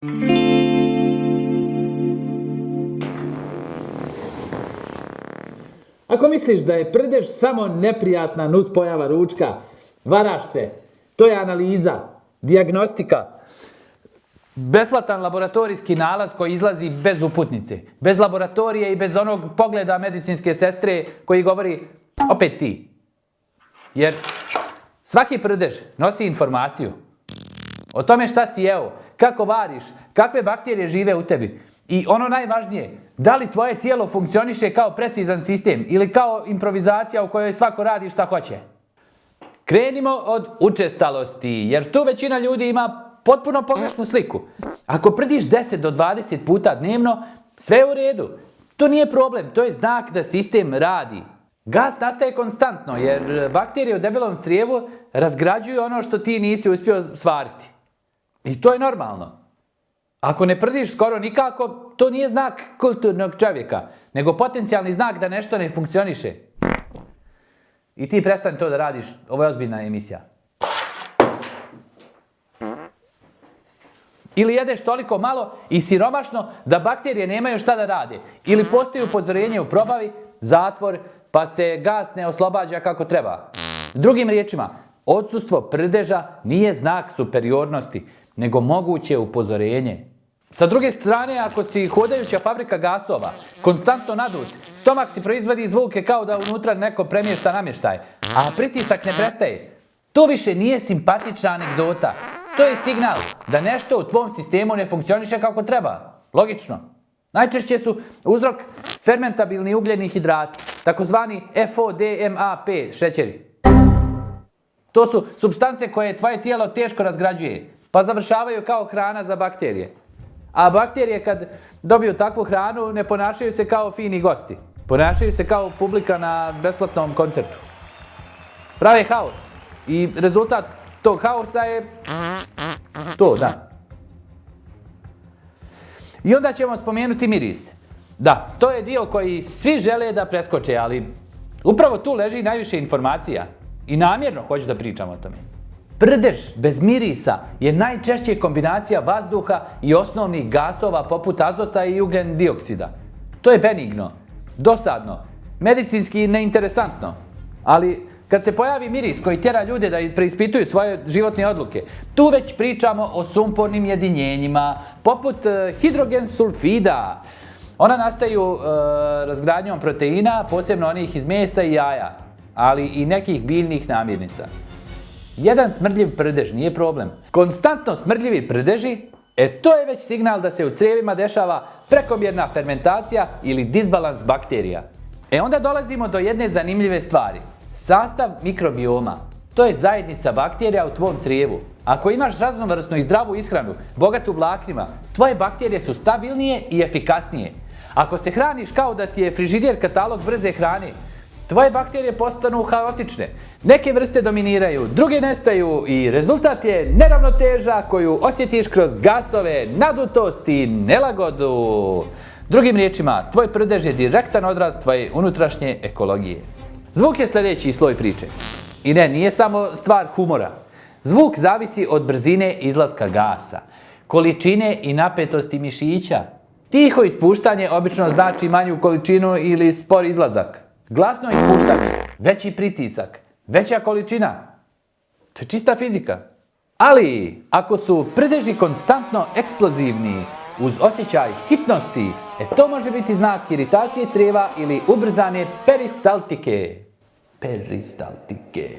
Ako misliš da je prdež samo neprijatna nuspojava ručka, varaš se. To je analiza, dijagnostika. Besplatan laboratorijski nalaz koji izlazi bez uputnice, bez laboratorije i bez onog pogleda medicinske sestre koji govori opet ti. Jer svaki prdež nosi informaciju o tome šta si jeo, kako variš, kakve bakterije žive u tebi. I ono najvažnije, da li tvoje tijelo funkcioniše kao precizan sistem ili kao improvizacija u kojoj svako radi šta hoće. Krenimo od učestalosti, jer tu većina ljudi ima potpuno pogrešnu sliku. Ako prdiš 10 do 20 puta dnevno, sve je u redu. To nije problem, to je znak da sistem radi. Gas nastaje konstantno jer bakterije u debelom crijevu razgrađuju ono što ti nisi uspio svariti. I to je normalno. Ako ne prdiš skoro nikako, to nije znak kulturnog čovjeka, nego potencijalni znak da nešto ne funkcioniše. I ti prestani to da radiš, ovo je ozbiljna emisija. Ili jedeš toliko malo i siromašno da bakterije nemaju šta da rade. Ili postoji upozorenje u probavi, zatvor, pa se gas ne oslobađa kako treba. Drugim riječima, odsustvo prdeža nije znak superiornosti, nego moguće upozorenje. Sa druge strane, ako si hodajuća fabrika gasova, konstantno nadut, stomak ti proizvodi zvuke kao da unutra neko premješta namještaj, a pritisak ne prestaje. To više nije simpatična anegdota. To je signal da nešto u tvom sistemu ne funkcioniše kako treba. Logično. Najčešće su uzrok fermentabilni ugljeni hidrati, takozvani FODMAP šećeri. To su supstance koje tvoje tijelo teško razgrađuje, pa završavaju kao hrana za bakterije. A bakterije kad dobiju takvu hranu ne ponašaju se kao fini gosti. Ponašaju se kao publika na besplatnom koncertu. Prave haos. I rezultat tog haosa je to, da. I onda ćemo spomenuti miris. Da, to je dio koji svi žele da preskoče, ali upravo tu leži najviše informacija. I namjerno hoću da pričam o tome. Prdež bez mirisa je najčešće kombinacija vazduha i osnovnih gasova poput azota i ugljen dioksida. To je benigno, dosadno, medicinski neinteresantno. Ali kad se pojavi miris koji tjera ljude da preispituju svoje životne odluke, tu već pričamo o sumpornim jedinjenjima, poput hidrogen sulfida. Ona nastaju razgradnjom proteina, posebno onih iz mesa i jaja, ali i nekih biljnih namirnica. Jedan smrdljiv prdež nije problem. Konstantno smrdljivi prdeži, to je već signal da se u crijevima dešava prekomjerna fermentacija ili disbalans bakterija. Onda dolazimo do jedne zanimljive stvari. Sastav mikrobioma. To je zajednica bakterija u tvom crijevu. Ako imaš raznovrsnu i zdravu ishranu, bogatu vlaknima, tvoje bakterije su stabilnije i efikasnije. Ako se hraniš kao da ti je frižider katalog brze hrane, tvoje bakterije postanu haotične. Neke vrste dominiraju, druge nestaju i rezultat je neravnoteža koju osjetiš kroz gasove, nadutost i nelagodu. Drugim riječima, tvoj prdež je direktan odraz tvoje unutrašnje ekologije. Zvuk je sljedeći sloj priče. I ne, nije samo stvar humora. Zvuk zavisi od brzine izlaska gasa, količine i napetosti mišića. Tiho ispuštanje obično znači manju količinu ili spor izlazak. Glasno ispuštanje, veći pritisak, veća količina. To je čista fizika. Ali, ako su prdeži konstantno eksplozivni, uz osjećaj hitnosti, to može biti znak iritacije crijeva ili ubrzane peristaltike. Peristaltike.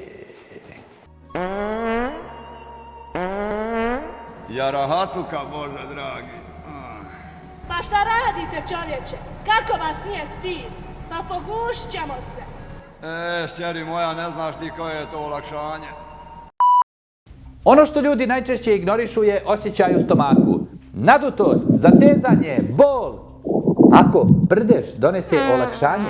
Jarahatuka, Bože dragi. Pa šta radite, čovječe? Kako vas nije stid? Pa pogušit ćemo se. Šćeri moja, ne znaš ti koje je to olakšanje. Ono što ljudi najčešće ignorišu je osjećaj u stomaku. Nadutost, zatezanje, bol. Ako prdež donese olakšanje,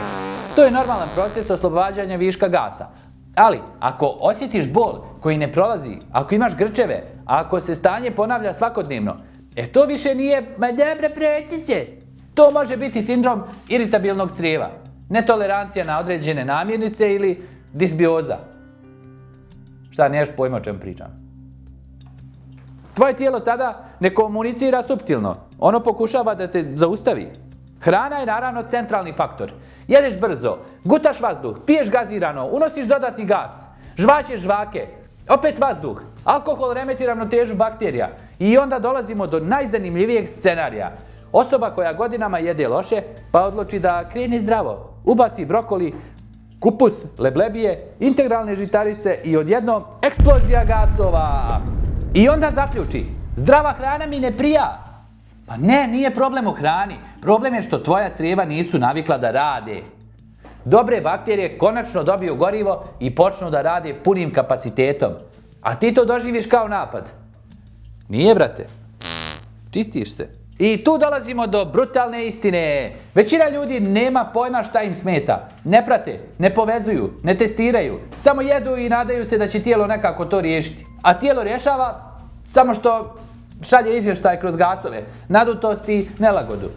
to je normalan proces oslobađanja viška gasa. Ali, ako osjetiš bol koji ne prolazi, ako imaš grčeve, ako se stanje ponavlja svakodnevno, to više nije, ma dobro, preći će. To može biti sindrom iritabilnog crijeva, netolerancija na određene namirnice ili disbioza. Šta, nemaš pojma o čemu pričam? Tvoje tijelo tada ne komunicira suptilno. Ono pokušava da te zaustavi. Hrana je naravno centralni faktor. Jedeš brzo, gutaš vazduh, piješ gazirano, unosiš dodatni gas, žvaćeš žvake, opet vazduh, alkohol remeti ravnotežu bakterija. I onda dolazimo do najzanimljivijeg scenarija. Osoba koja godinama jede loše, pa odluči da krene zdravo. Ubaci brokoli, kupus, leblebije, integralne žitarice i odjednom eksplozija gasova. I onda zaključi, zdrava hrana mi ne prija. Pa ne, nije problem u hrani. Problem je što tvoja crijeva nisu navikla da rade. Dobre bakterije konačno dobiju gorivo i počnu da rade punim kapacitetom. A ti to doživiš kao napad. Nije, brate. Čistiš se. I tu dolazimo do brutalne istine. Većina ljudi nema pojma šta im smeta. Ne prate, ne povezuju, ne testiraju. Samo jedu i nadaju se da će tijelo nekako to riješiti. A tijelo rješava samo što šalje izvještaj kroz gasove, nadutost i nelagodu.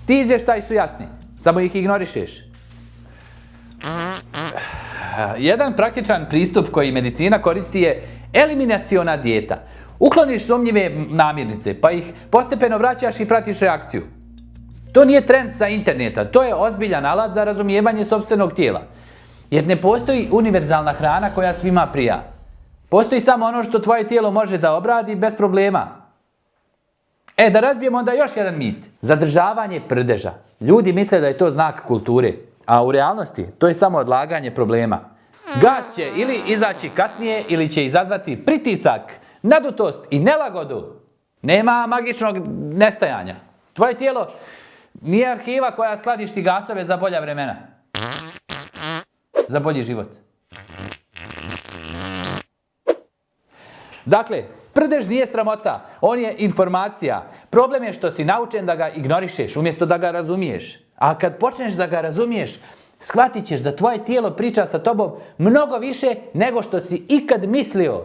Ti izvještaji su jasni, samo ih ignorišeš. Jedan praktičan pristup koji medicina koristi je eliminaciona dijeta. Ukloniš sumnjive namirnice, pa ih postepeno vraćaš i pratiš reakciju. To nije trend sa interneta, to je ozbiljan alat za razumijevanje sopstvenog tijela. Jer ne postoji univerzalna hrana koja svima prija. Postoji samo ono što tvoje tijelo može da obradi bez problema. Da razbijemo onda još jedan mit. Zadržavanje prdeža. Ljudi misle da je to znak kulture, a u realnosti to je samo odlaganje problema. Gas će ili izaći kasnije ili će izazvati pritisak, nadutost i nelagodu. Nema magičnog nestajanja. Tvoje tijelo nije arhiva koja skladišti gasove za bolja vremena. Za bolji život. Dakle, prdež nije sramota, on je informacija. Problem je što si naučen da ga ignorišeš umjesto da ga razumiješ. A kad počneš da ga razumiješ, shvatit ćeš da tvoje tijelo priča sa tobom mnogo više nego što si ikad mislio.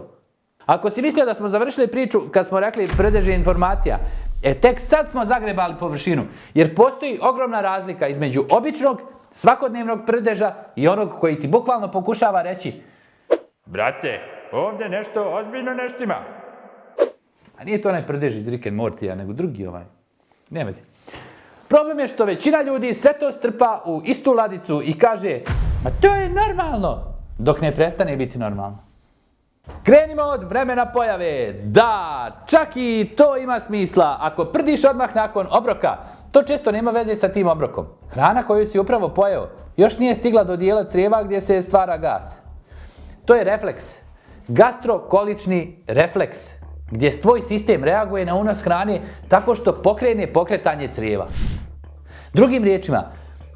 Ako si mislio da smo završili priču kad smo rekli prdež je informacija, tek sad smo zagrebali površinu. Jer postoji ogromna razlika između običnog, svakodnevnog prdeža i onog koji ti bukvalno pokušava reći: brate, ovdje nešto ozbiljno ne štima. A nije to onaj prdež iz Rick and Mortya, nego drugi ovaj. Nema veze. Problem je što većina ljudi sve to strpa u istu ladicu i kaže: ma to je normalno, dok ne prestane biti normalno. Krenimo od vremena pojave. Da, čak i to ima smisla. Ako prdiš odmah nakon obroka, to često nema veze sa tim obrokom. Hrana koju si upravo pojeo još nije stigla do dijela crijeva gdje se stvara gas. To je refleks. Gastrokolični refleks, gdje tvoj sistem reaguje na unos hrane tako što pokrene pokretanje crijeva. Drugim riječima,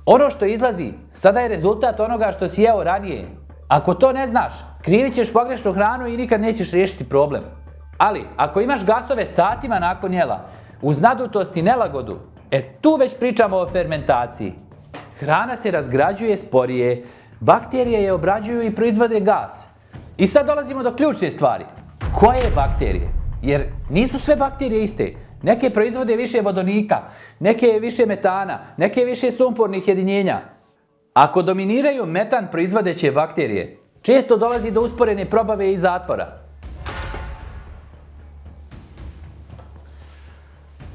ono što izlazi sada je rezultat onoga što si jeo ranije. Ako to ne znaš, krivit ćeš pogrešnu hranu i nikad nećeš riješiti problem. Ali, ako imaš gasove satima nakon jela, uz nadutost i nelagodu, tu već pričamo o fermentaciji. Hrana se razgrađuje sporije, bakterije je obrađuju i proizvode gas. I sad dolazimo do ključne stvari. Koje bakterije? Jer nisu sve bakterije iste. Neke proizvode više vodonika, neke više metana, neke više sumpornih jedinjenja. Ako dominiraju metan proizvodeće bakterije, često dolazi do usporene probave i zatvora.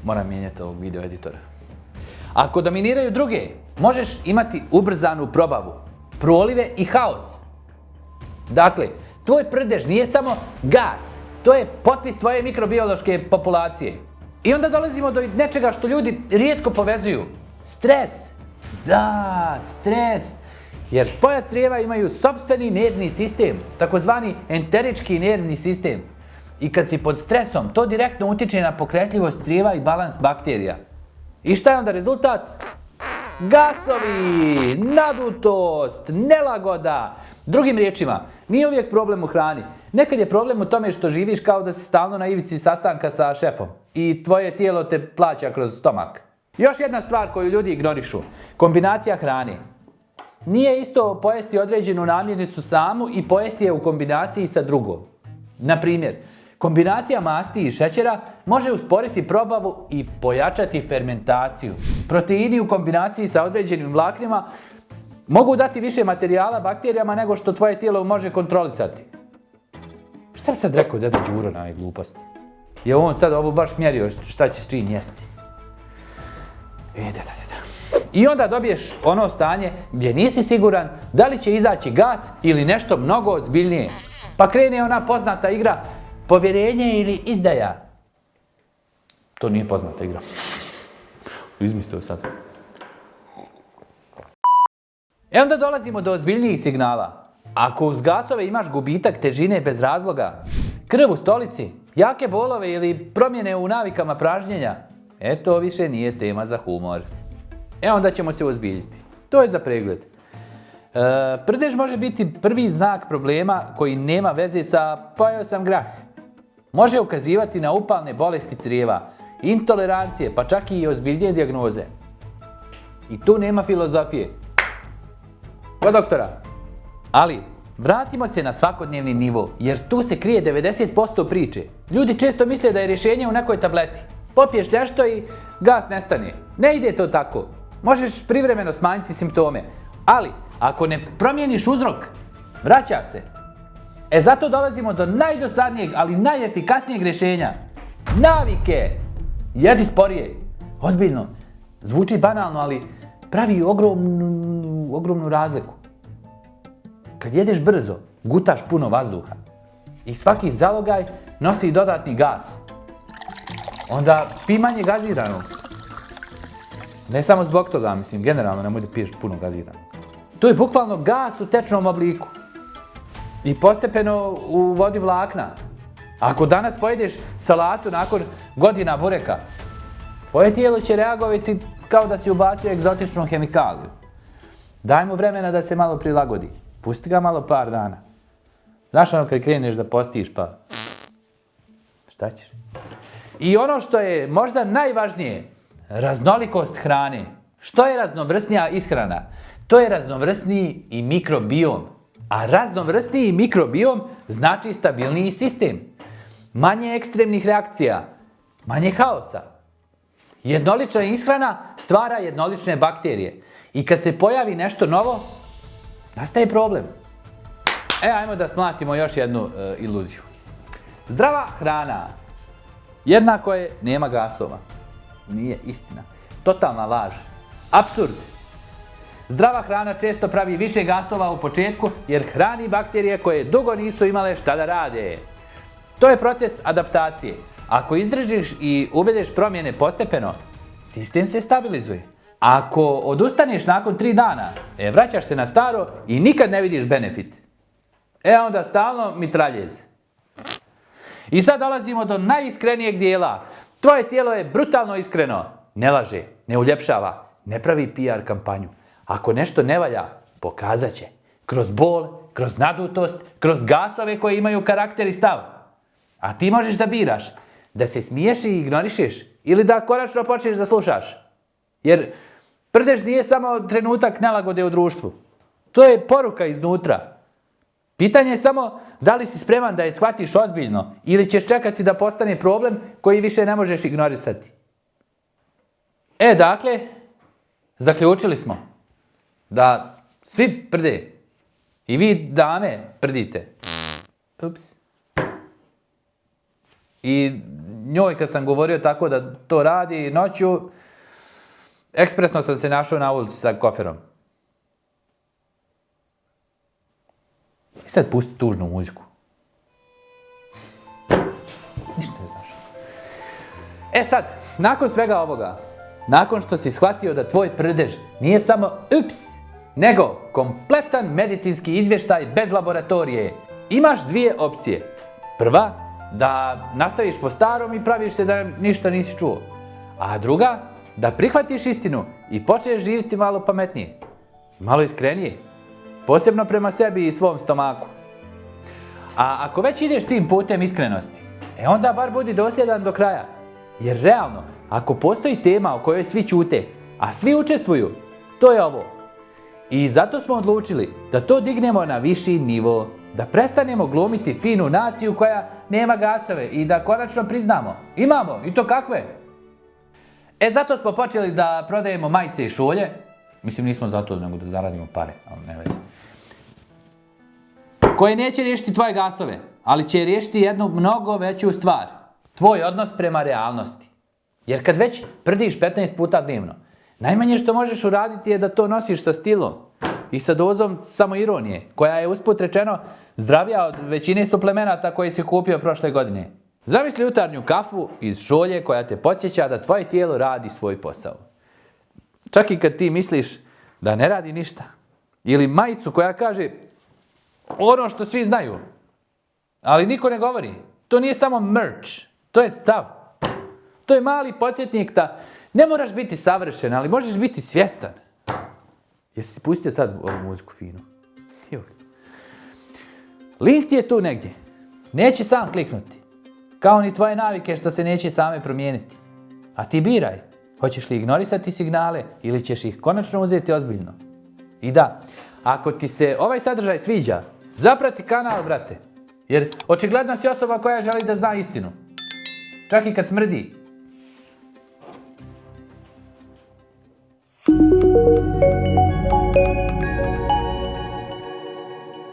Moram mijenjati ovog video editora. Ako dominiraju druge, možeš imati ubrzanu probavu, prolive i haos. Dakle, tvoj prdež nije samo gas, to je potpis tvoje mikrobiološke populacije. I onda dolazimo do nečega što ljudi rijetko povezuju. Stres. Da, stres. Jer tvoja crijeva imaju sopstveni nervni sistem, takozvani enterički nervni sistem. I kad si pod stresom, to direktno utiče na pokretljivost crijeva i balans bakterija. I šta je onda rezultat? Gasovi, nadutost, nelagoda. Drugim riječima, nije uvijek problem u hrani. Nekad je problem u tome što živiš kao da si stalno na ivici sastanka sa šefom i tvoje tijelo te plaća kroz stomak. Još jedna stvar koju ljudi ignorišu, kombinacija hrane. Nije isto pojesti određenu namirnicu samu i pojesti je u kombinaciji sa drugom. Na primjer, kombinacija masti i šećera može usporiti probavu i pojačati fermentaciju. Proteini u kombinaciji sa određenim vlaknima mogu dati više materijala bakterijama nego što tvoje tijelo može kontrolisati. Šta li sad rekao deda Đuro na ove gluposti? je on sad ovo baš mjerio šta će s čim jesti. I onda dobiješ ono stanje gdje nisi siguran da li će izaći gas ili nešto mnogo ozbiljnije. Pa krene ona poznata igra povjerenje ili izdaja. To nije poznata igra. Izmislio sad. Onda dolazimo do ozbiljnijih signala. Ako uz gasove imaš gubitak težine bez razloga, krv u stolici, jake bolove ili promjene u navikama pražnjenja, to više nije tema za humor. Onda ćemo se ozbiljiti. To je za pregled. Prdež može biti prvi znak problema koji nema veze sa pojeo sam grah. Može ukazivati na upalne bolesti crijeva, intolerancije, pa čak i ozbiljnije dijagnoze. I tu nema filozofije. Kod doktora. Ali, vratimo se na svakodnevni nivo, jer tu se krije 90% priče. Ljudi često misle da je rješenje u nekoj tableti. Popiješ nešto i gas nestane. Ne ide to tako. Možeš privremeno smanjiti simptome. Ali, ako ne promijeniš uzrok, vraća se. Zato dolazimo do najdosadnijeg, ali najefikasnijeg rješenja. Navike! Jedi sporije. Ozbiljno. Zvuči banalno, ali pravi ogromnu razliku. Kad jedeš brzo, gutaš puno vazduha. I svaki zalogaj nosi dodatni gas. Onda pi manje gaziranog. Ne samo zbog toga, generalno nemoj da piješ puno gaziranog. To je bukvalno gas u tečnom obliku. I postepeno u vodi vlakna. Ako danas pojedeš salatu nakon godina bureka, tvoje tijelo će reagovati kao da si ubacio egzotičnu hemikaliju. Daj mu vremena da se malo prilagodi. Pusti ga malo par dana. Znaš ono kad kreneš da postiš pa... Šta ćeš? I ono što je možda najvažnije, raznolikost hrane. Što je raznovrsnija ishrana? To je raznovrsniji i mikrobiom. A raznovrsniji mikrobiom znači stabilniji sistem. Manje ekstremnih reakcija, manje haosa. Jednolična ishrana stvara jednolične bakterije. I kad se pojavi nešto novo, nastaje problem. Ajmo da smlatimo još jednu iluziju. Zdrava hrana jednako je nema gasova. Nije istina. Totalna laž. Apsurd. Zdrava hrana često pravi više gasova u početku jer hrani bakterije koje dugo nisu imale šta da rade. To je proces adaptacije. Ako izdržiš i uvedeš promjene postepeno, sistem se stabilizuje. Ako odustaneš nakon 3 dana, vraćaš se na staro i nikad ne vidiš benefit. Onda stalno mitraljez. I sad dolazimo do najiskrenijeg dijela. Tvoje tijelo je brutalno iskreno. Ne laže, ne uljepšava, ne pravi PR kampanju. Ako nešto ne valja, pokazat će. Kroz bol, kroz nadutost, kroz gasove koje imaju karakter i stav. A ti možeš da biraš, da se smiješ i ignorišeš ili da konačno počneš da slušaš. Jer prdež nije samo trenutak nelagode u društvu. To je poruka iznutra. Pitanje je samo da li si spreman da je shvatiš ozbiljno ili ćeš čekati da postane problem koji više ne možeš ignorisati. Dakle, zaključili smo da svi prde i vi dame prdite. Ups. I njoj kad sam govorio tako da to radi noću, ekspresno sam se našao na ulici sa koferom. I sad pusti tužnu muziku. Ništa ne znaš. Sad, nakon svega ovoga, nakon što si shvatio da tvoj prdež nije samo ups, nego kompletan medicinski izvještaj bez laboratorije, imaš 2 opcije. Prva, da nastaviš po starom i praviš se da ništa nisi čuo. A druga, da prihvatiš istinu i počneš živjeti malo pametnije, malo iskrenije. Posebno prema sebi i svom stomaku. A ako već ideš tim putem iskrenosti, onda bar budi dosljedan do kraja. Jer realno, ako postoji tema o kojoj svi ćute, a svi učestvuju, to je ovo. I zato smo odlučili da to dignemo na viši nivo. Da prestanemo glumiti finu naciju koja nema gasove i da konačno priznamo. Imamo, i to kakve? Zato smo počeli da prodajemo majice i šolje. Mislim, nismo zato nego da zaradimo pare, ali ne veze. Koje neće riješiti tvoje gasove, ali će riješiti jednu mnogo veću stvar. tvoj odnos prema realnosti. Jer kad već prdiš 15 puta dnevno, najmanje što možeš uraditi je da to nosiš sa stilom i sa dozom samoironije, koja je usput rečeno zdravija od većine suplemenata koje si kupio prošle godine. Zamisli jutarnju kafu iz šolje koja te podsjeća da tvoje tijelo radi svoj posao. Čak i kad ti misliš da ne radi ništa. Ili majicu koja kaže ono što svi znaju, ali niko ne govori. To nije samo merch, to je stav. To je mali podsjetnik da ne moraš biti savršen, ali možeš biti svjestan. Jesi pustio sad ovu muziku finu? Link ti je tu negdje. Neće sam kliknuti. Kao ni tvoje navike što se neće same promijeniti. A ti biraj. Hoćeš li ignorisati signale ili ćeš ih konačno uzeti ozbiljno? I da, ako ti se ovaj sadržaj sviđa, zaprati kanal, brate. Jer očigledno si osoba koja želi da zna istinu. Čak i kad smrdi.